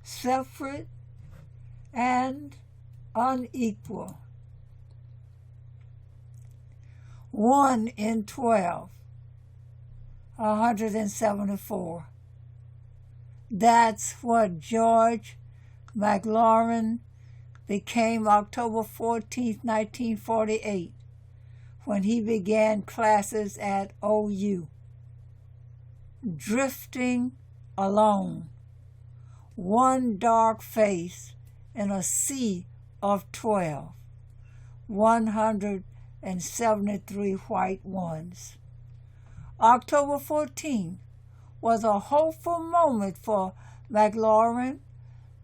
separate, and unequal. 1 in 12, 174. That's what George McLaurin became October 14, 1948, when he began classes at OU. Drifting alone, one dark face in a sea of 12, 173 white ones. October 14 was a hopeful moment for McLaurin,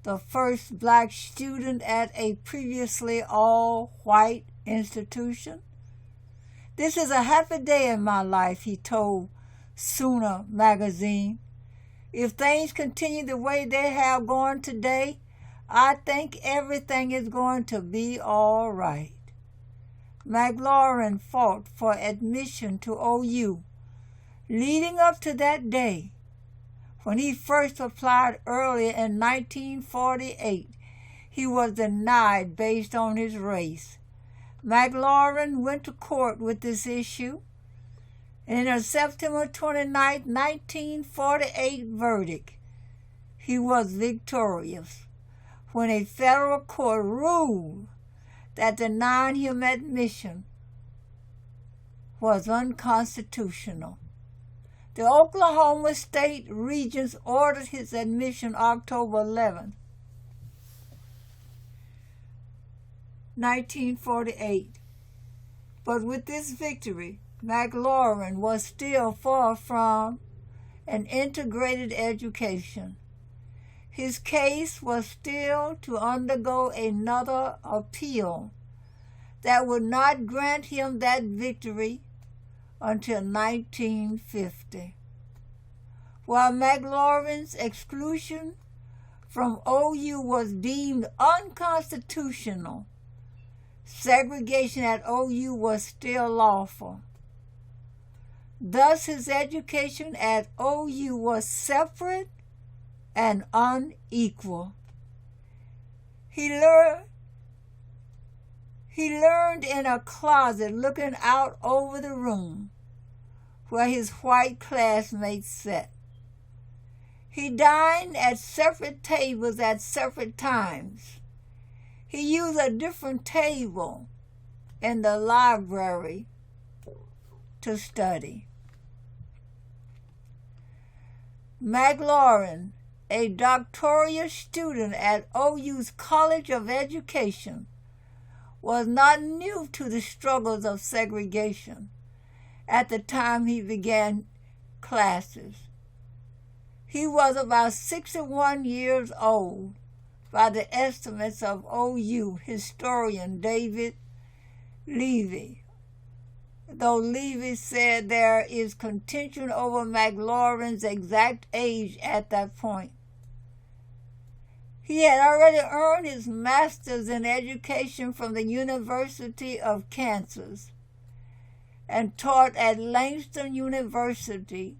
the first black student at a previously all-white institution. "This is a happy day in my life," he told Sooner magazine. "If things continue the way they have gone today, I think everything is going to be all right." McLaurin fought for admission to OU. Leading up to that day, when he first applied earlier in 1948, he was denied based on his race. McLaurin went to court with this issue, and in a September 29, 1948 verdict, he was victorious when a federal court ruled that denying him admission was unconstitutional. The Oklahoma State Regents ordered his admission October 11, 1948. But with this victory, McLaurin was still far from an integrated education. His case was still to undergo another appeal that would not grant him that victory until 1950. While McLaurin's exclusion from OU was deemed unconstitutional, segregation at OU was still lawful. Thus, his education at OU was separate and unequal. He learned in a closet looking out over the room where his white classmates sat. He dined at separate tables at separate times. He used a different table in the library to study. McLaurin, a doctoral student at OU's College of Education, was not new to the struggles of segregation at the time he began classes. He was about 61 years old by the estimates of OU historian David Levy, though Levy said there is contention over McLaurin's exact age at that point. He had already earned his master's in education from the University of Kansas and taught at Langston University,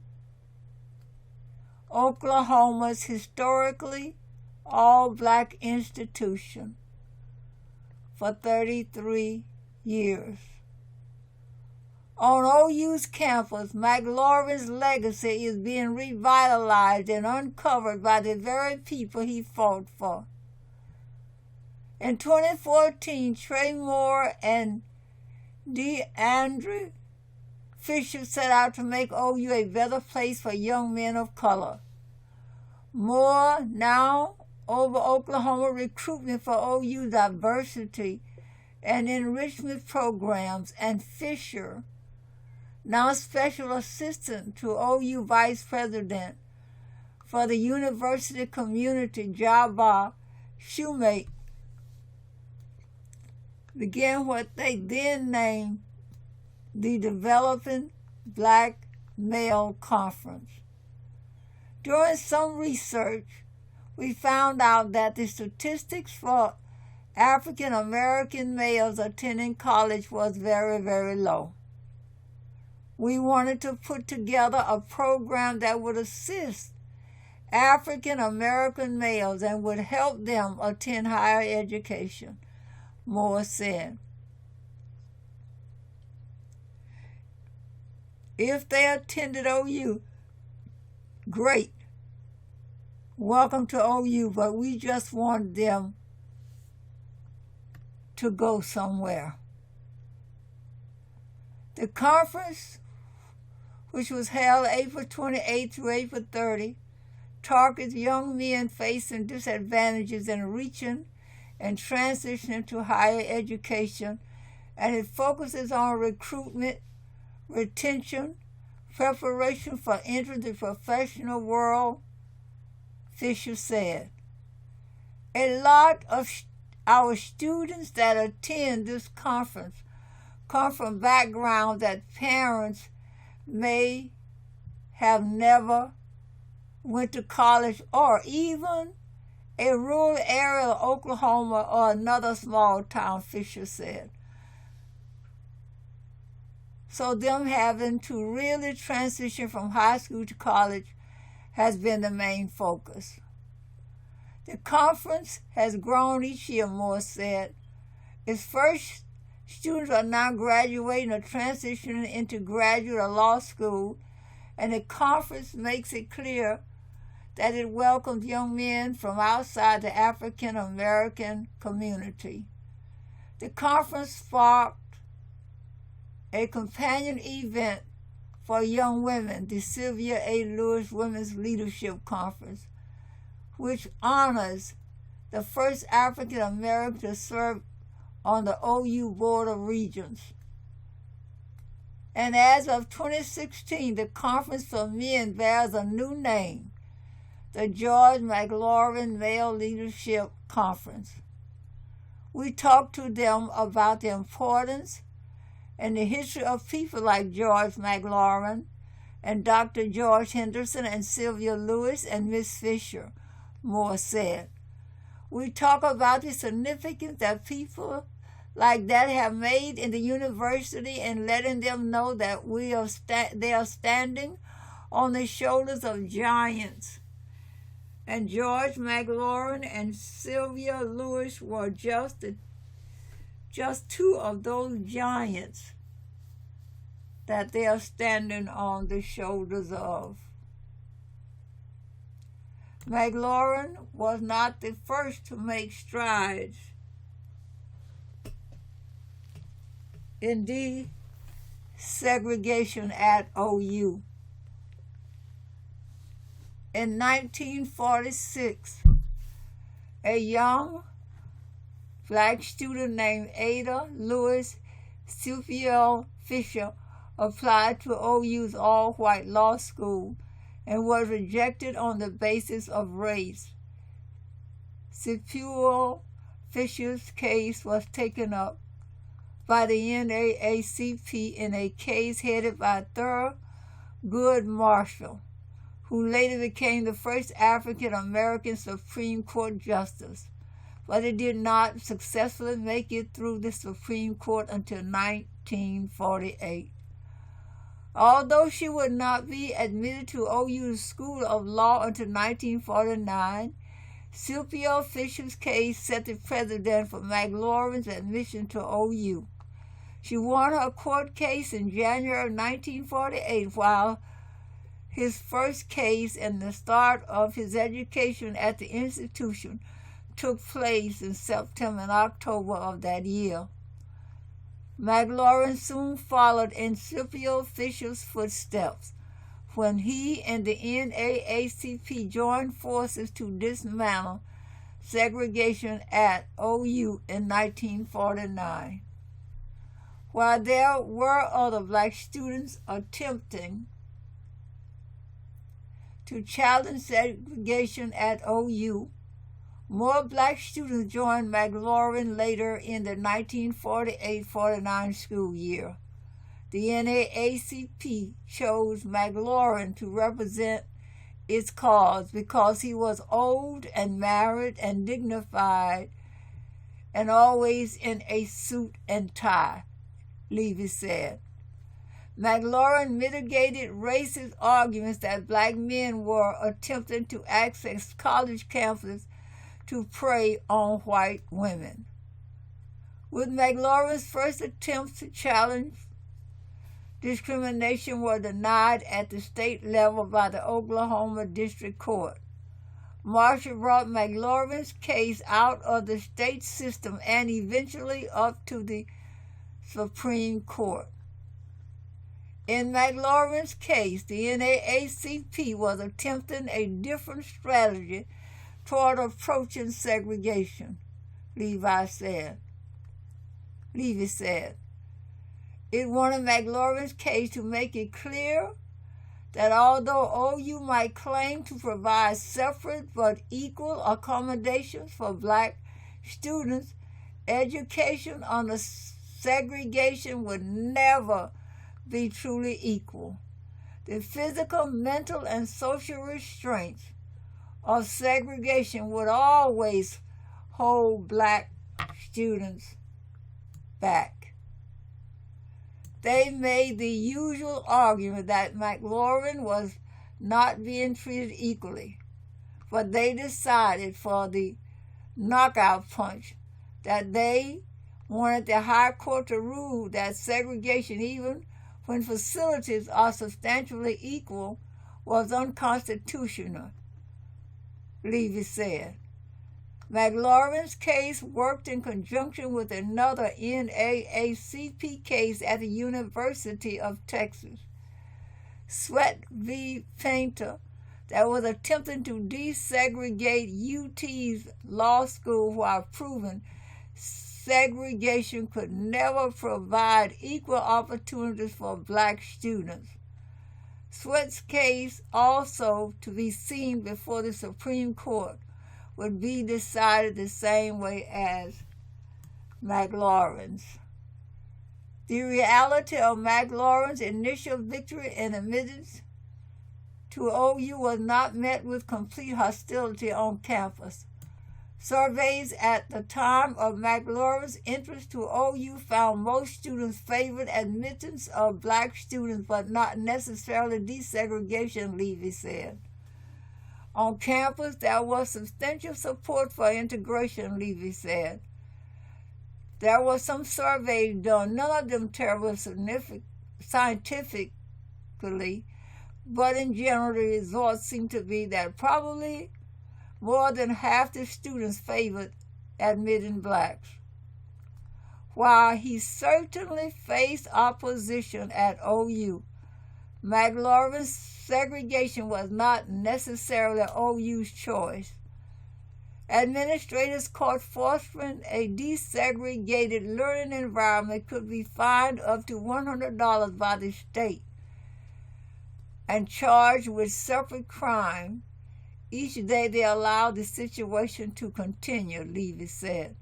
Oklahoma's historically all-black institution, for 33 years. On OU's campus, McLaurin's legacy is being revitalized and uncovered by the very people he fought for. In 2014, Trey Moore and DeAndre Fisher set out to make OU a better place for young men of color. Moore now over Oklahoma recruitment for OU diversity and enrichment programs, and Fisher, now special assistant to OU vice president for the university community, Jabba Shoemake, began what they then named the Developing Black Male Conference. During some research, we found out that the statistics for African American males attending college was very, very low. We wanted to put together a program that would assist African American males and would help them attend higher education, Moore said. If they attended OU, great. Welcome to OU, but we just want them to go somewhere. The conference, which was held April 28 through April 30, targets young men facing disadvantages in reaching and transitioning to higher education, and it focuses on recruitment, retention, preparation for entering the professional world, Fisher said. A lot of our students that attend this conference come from backgrounds that parents may have never went to college or even a rural area of Oklahoma or another small town, Fisher said. So them having to really transition from high school to college has been the main focus. The conference has grown each year, Moore said. Its first students are now graduating or transitioning into graduate or law school, and the conference makes it clear that it welcomes young men from outside the African American community. The conference sparked a companion event for young women, the Sylvia A. Lewis Women's Leadership Conference, which honors the first African American to serve on the OU Board of Regents. And as of 2016, the Conference for Men bears a new name, the George McLaurin Male Leadership Conference. We talked to them about the importance and the history of people like George McLaurin and Dr. George Henderson and Sylvia Lewis and Miss Fisher, Moore said. We talk about the significance that people like that have made in the university and letting them know that they are standing on the shoulders of giants. And George McLaurin and Sylvia Lewis were just two of those giants that they are standing on the shoulders of. McLaurin was not the first to make strides in desegregation at OU. In 1946, a young black student named Ada Lewis Scipio Fisher applied to OU's all-white law school and was rejected on the basis of race. Scipio Fisher's case was taken up by the NAACP in a case headed by Thurgood Marshall, who later became the first African-American Supreme Court justice, but it did not successfully make it through the Supreme Court until 1948. Although she would not be admitted to OU's School of Law until 1949, Scipio Fisher's case set the precedent for McLaurin's admission to OU. She won her court case in January of 1948, while his first case and the start of his education at the institution took place in September and October of that year. McLaurin soon followed in Scipio Fisher's footsteps when he and the NAACP joined forces to dismantle segregation at OU in 1949. While there were other black students attempting to challenge segregation at OU, more black students joined McLaurin later in the 1948-49 school year. The NAACP chose McLaurin to represent its cause because he was old and married and dignified and always in a suit and tie, Levy said. McLaurin mitigated racist arguments that black men were attempting to access college campuses to prey on white women. With McLaurin's first attempts to challenge discrimination were denied at the state level by the Oklahoma District Court. Marshall brought McLaurin's case out of the state system and eventually up to the Supreme Court. In McLaurin's case, the NAACP was attempting a different strategy toward approaching segregation, Levy said. It wanted McLaurin's case to make it clear that although OU might claim to provide separate but equal accommodations for black students, education under segregation would never be truly equal. The physical, mental, and social restraints of segregation would always hold black students back. They made the usual argument that McLaurin was not being treated equally, but they decided for the knockout punch that they wanted the high court to rule that segregation, even when facilities are substantially equal, was unconstitutional, Levy said. McLaurin's case worked in conjunction with another NAACP case at the University of Texas, Sept v. Painter, that was attempting to desegregate UT's law school while proving segregation could never provide equal opportunities for black students. Sept's case, also to be seen before the Supreme Court, would be decided the same way as McLaurin's. The reality of McLaurin's initial victory in admittance to OU was not met with complete hostility on campus. Surveys at the time of McLaurin's entrance to OU found most students favored admittance of black students, but not necessarily desegregation, Levy said. On campus, there was substantial support for integration, Levy said. There were some surveys done, none of them terribly significant scientifically, but in general the results seem to be that probably more than half the students favored admitting blacks. While he certainly faced opposition at OU, McLaurin's segregation was not necessarily OU's choice. Administrators caught fostering a desegregated learning environment could be fined up to $100 by the state and charged with separate crime each day they allowed the situation to continue, Levy said.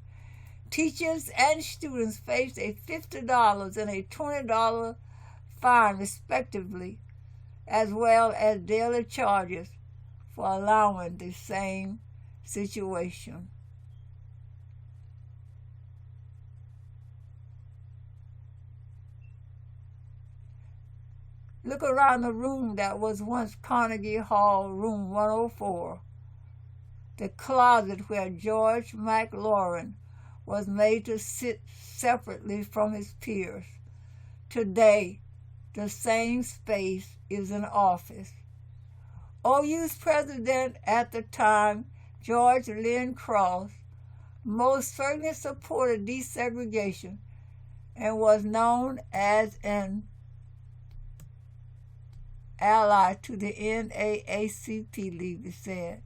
Teachers and students faced a $50 and a $20 fine, respectively, as well as daily charges for allowing the same situation. Look around the room that was once Carnegie Hall, room 104, the closet where George McLaurin was made to sit separately from his peers. Today, the same space is an office. OU's president at the time, George Lynn Cross, most certainly supported desegregation and was known as an ally to the NAACP, Levy said.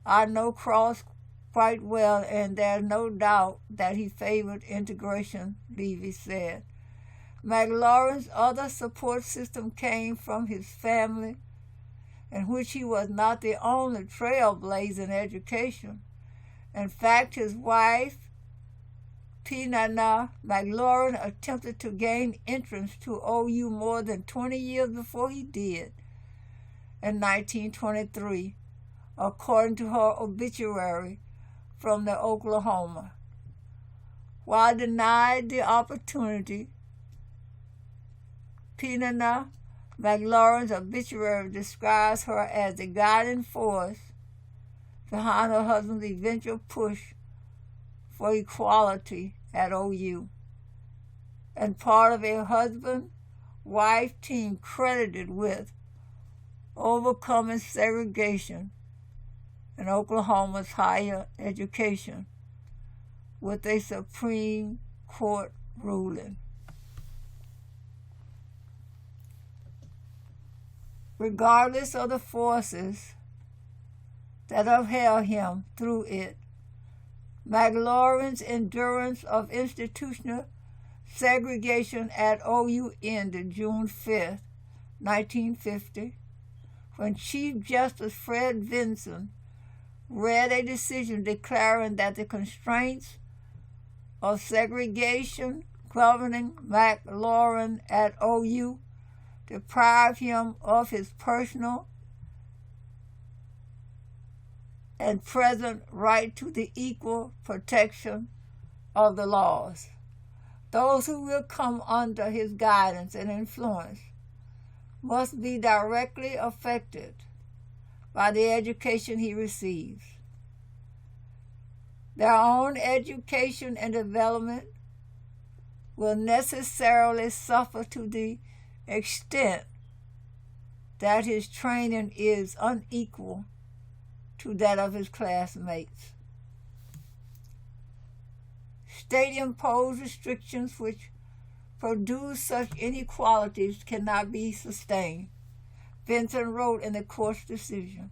I know Cross quite well, and there's no doubt that he favored integration, Levy said. McLaurin's other support system came from his family, in which he was not the only trailblazer in education. In fact, his wife, Pinana McLaurin, attempted to gain entrance to OU more than 20 years before he did, in 1923, according to her obituary from the Oklahoma. While denied the opportunity, Peninnah McLaurin's obituary describes her as the guiding force behind her husband's eventual push for equality at OU, and part of a husband-wife team credited with overcoming segregation in Oklahoma's higher education with a Supreme Court ruling. Regardless of the forces that upheld him through it, McLaurin's endurance of institutional segregation at OU ended June 5, 1950, when Chief Justice Fred Vinson read a decision declaring that the constraints of segregation governing McLaurin at OU deprived him of his personal and present right to the equal protection of the laws. Those who will come under his guidance and influence must be directly affected by the education he receives. Their own education and development will necessarily suffer to the extent that his training is unequal to that of his classmates. State-imposed restrictions which produce such inequalities cannot be sustained, Vinson wrote in the court's decision.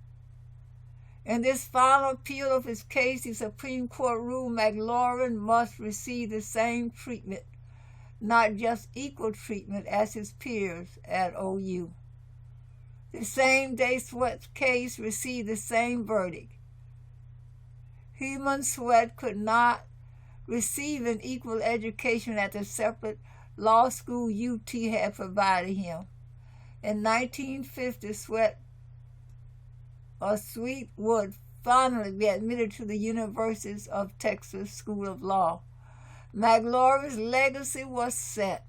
In this final appeal of his case, the Supreme Court ruled McLaurin must receive the same treatment, not just equal treatment, as his peers at OU. The same day Swett's case received the same verdict. Heman Swett could not receive an equal education at the separate law school UT had provided him. In 1950, Sweet would finally be admitted to the University of Texas School of Law. McLaurin's legacy was set,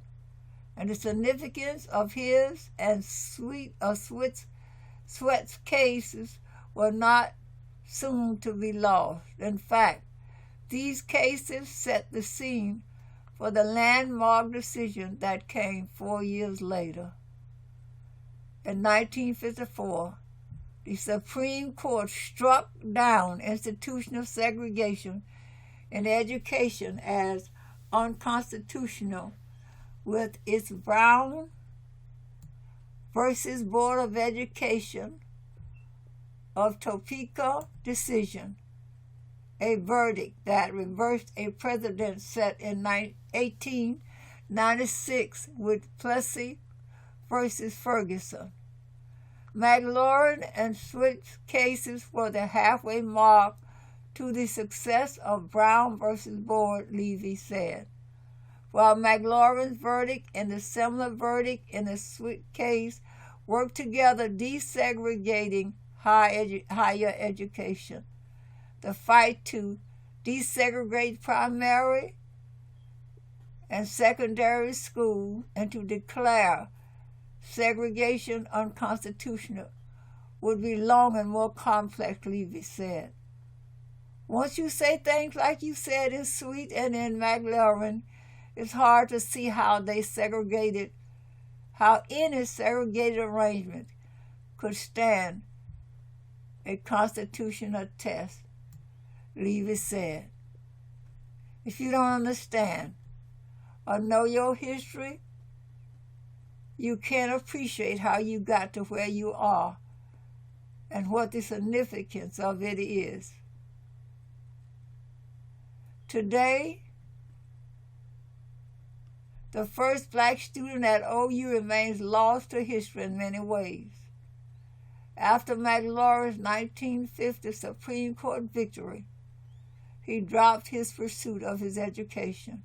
and the significance of his and Swett's cases were not soon to be lost. In fact, these cases set the scene for the landmark decision that came 4 years later. In 1954, the Supreme Court struck down institutional segregation in education as unconstitutional with its Brown versus Board of Education of Topeka decision, a verdict that reversed a precedent set in 1896 with Plessy versus Ferguson. McLaurin and Swett's cases were the halfway mark to the success of Brown versus Board, Levy said. While McLaurin's verdict and the similar verdict in the Swett case worked together desegregating higher education, the fight to desegregate primary and secondary school and to declare segregation unconstitutional would be long and more complex, Levy said. Once you say things like you said in Swett and in McLaurin, it's hard to see how any segregated arrangement could stand a constitutional test, Levy said. If you don't understand or know your history, you can't appreciate how you got to where you are and what the significance of it is. Today, the first black student at OU remains lost to history in many ways. After McLaurin's 1950 Supreme Court victory, he dropped his pursuit of his education.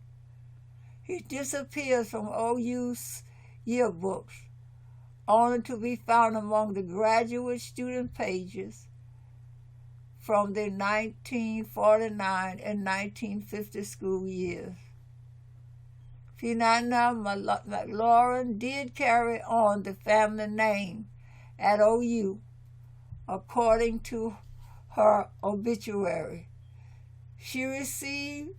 He disappears from OU's yearbooks, only to be found among the graduate student pages from the 1949 and 1950 school years. Philomena McLaurin did carry on the family name at OU, according to her obituary. She received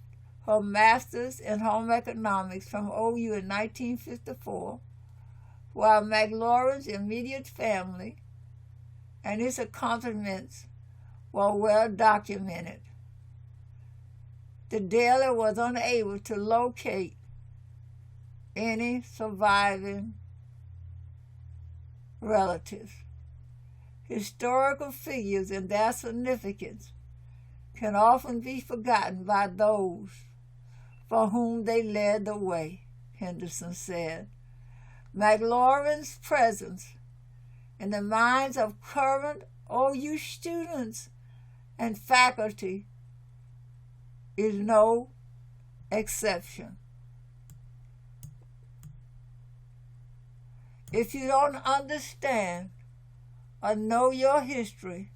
her master's in home economics from OU in 1954, while McLaurin's immediate family and his accomplishments were well documented. The Daily was unable to locate any surviving relatives. Historical figures and their significance can often be forgotten by those for whom they led the way, Henderson said. McLaurin's presence in the minds of current OU students and faculty is no exception. If you don't understand or know your history,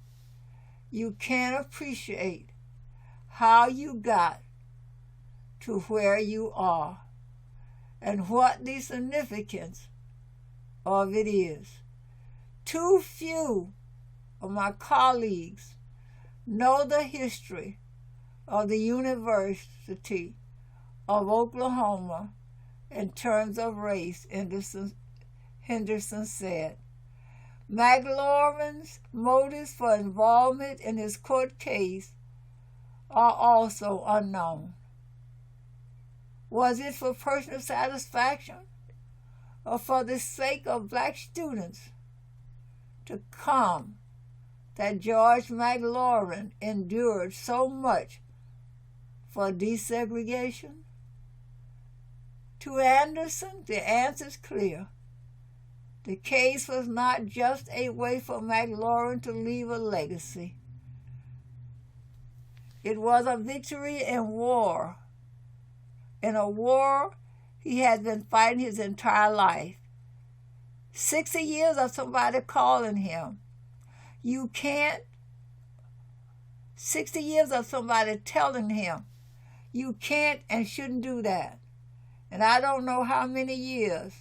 you can't appreciate how you got to where you are and what the significance of it is. Too few of my colleagues know the history of the University of Oklahoma in terms of race, Henderson said. McLaurin's motives for involvement in his court case are also unknown. Was it for personal satisfaction or for the sake of black students to come that George McLaurin endured so much for desegregation? To Anderson, the answer is clear. The case was not just a way for McLaurin to leave a legacy. It was a victory in war, in a war he had been fighting his entire life. 60 years of somebody calling him. 60 years of somebody telling him, you can't and shouldn't do that. And I don't know how many years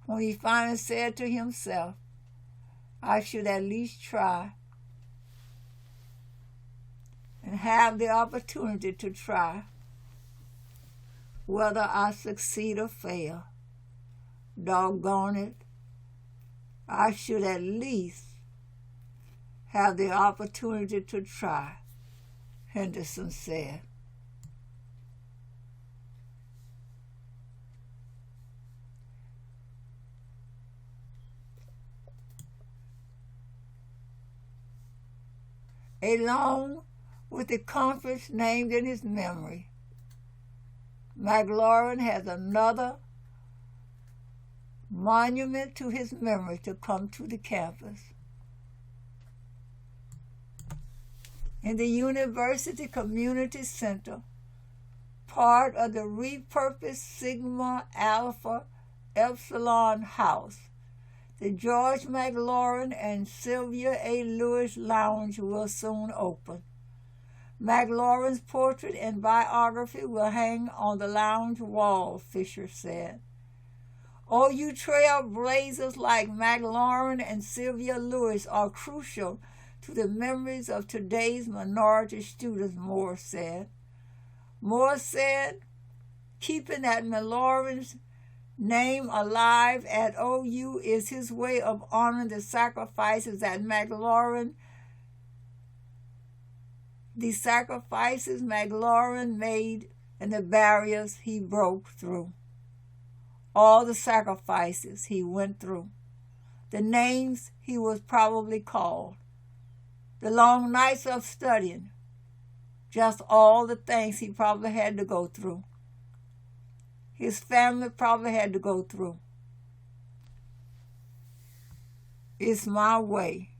when he finally said to himself, I should at least try and have the opportunity to try. Whether I succeed or fail, doggone it, I should at least have the opportunity to try, Henderson said. Along with the conference named in his memory, McLaurin has another monument to his memory to come to the campus. In the University Community Center, part of the repurposed Sigma Alpha Epsilon House, the George McLaurin and Sylvia A. Lewis Lounge will soon open. McLaurin's portrait and biography will hang on the lounge wall, Fisher said. OU trailblazers like McLaurin and Sylvia Lewis are crucial to the memories of today's minority students, Moore said. Moore said, keeping that McLaurin's name alive at OU is his way of honoring the sacrifices that McLaurin made and the barriers he broke through. All the sacrifices he went through, the names he was probably called, the long nights of studying, just all the things he probably had to go through. His family probably had to go through. It's my way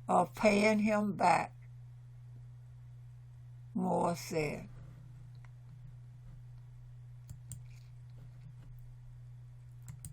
of paying him back, Moore said.